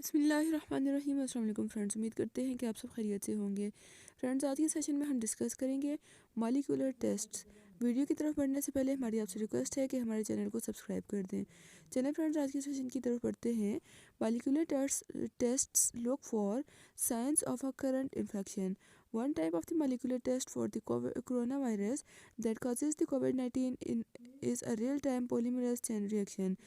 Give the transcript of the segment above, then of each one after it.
बिस्मिल्लाहिर्रहमानिर्रहीम। अस्सलाम वालेकुम फ्रेंड्स, उम्मीद करते हैं कि आप सब खैरियत से होंगे। फ्रेंड्स, आज के सेशन में हम डिस्कस करेंगे मॉलिक्यूलर टेस्ट्स। वीडियो की तरफ बढ़ने से पहले हमारी आपसे रिक्वेस्ट है कि हमारे चैनल को सब्सक्राइब कर दें। चलें फ्रेंड्स, आज के सेशन की तरफ बढ़ते हैं। Molecular tests look for science of a current infection. One type of the molecular test for the coronavirus that causes the COVID-19 is a real-time polymerase chain reaction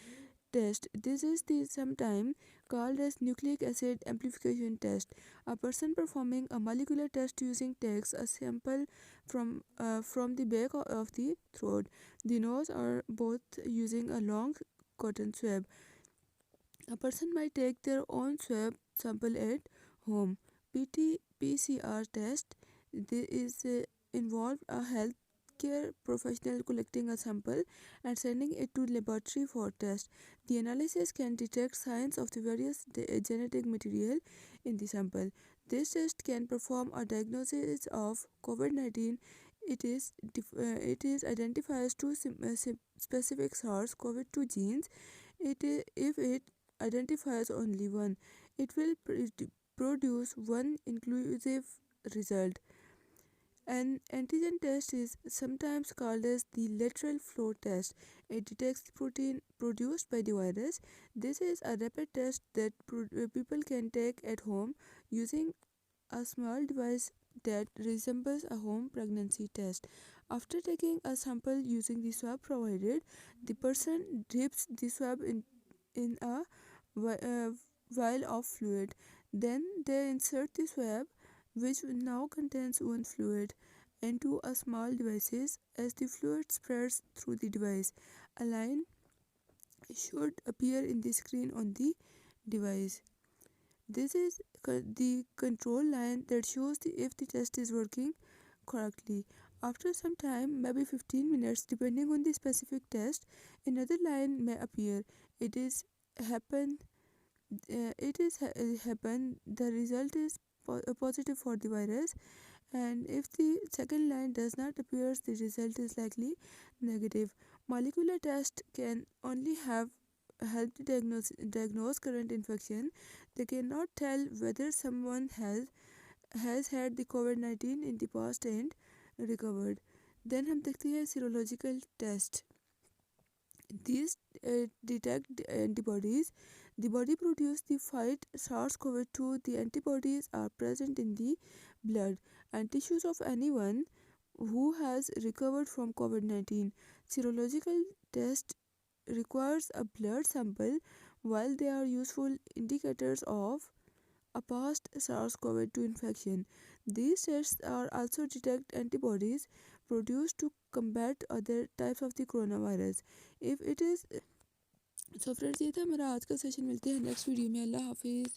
test. This is sometimes called as nucleic acid amplification test. A person performing a molecular test using takes a sample from the back of the throat, the nose, or both using a long cotton swab. A person might take their own swab sample at home. PCR test. This is involved a healthcare professional collecting a sample and sending it to laboratory for test. The analysis can detect signs of the various genetic material in the sample. This test can perform a diagnosis of COVID-19. It is identifies two specific SARS-CoV-2 genes. If it identifies only one, it will produce one inclusive result. An antigen test is sometimes called as the lateral flow test. It detects the protein produced by the virus. This is a rapid test that people can take at home using a small device that resembles a home pregnancy test. After taking a sample using the swab provided, the person dips the swab in a vial of fluid. Then they insert the swab, which now contains one fluid, into a small devices. As the fluid spreads through the device, a line should appear in the screen on the device. This is the control line that shows if the test is working correctly. After some time, maybe 15 minutes depending on the specific test, another line may appear. It is happen happen the result is positive for the virus, and if the second line does not appear, the result is likely negative. Molecular test can only have help to diagnose current infection. They cannot tell whether someone has had the COVID-19 in the past and recovered. Then हम देखते हैं serological test. These detect antibodies. The body produces the fight SARS-CoV-2. The antibodies are present in the blood and tissues of anyone who has recovered from COVID-19. Serological test requires a blood sample. While they are useful indicators of a past SARS-CoV-2 infection, these tests are also detect antibodies produced to combat other types of the coronavirus. If it is so friends, ये था हमारा आज का session. मिलते हैं next video में। अल्लाह हाफिज़।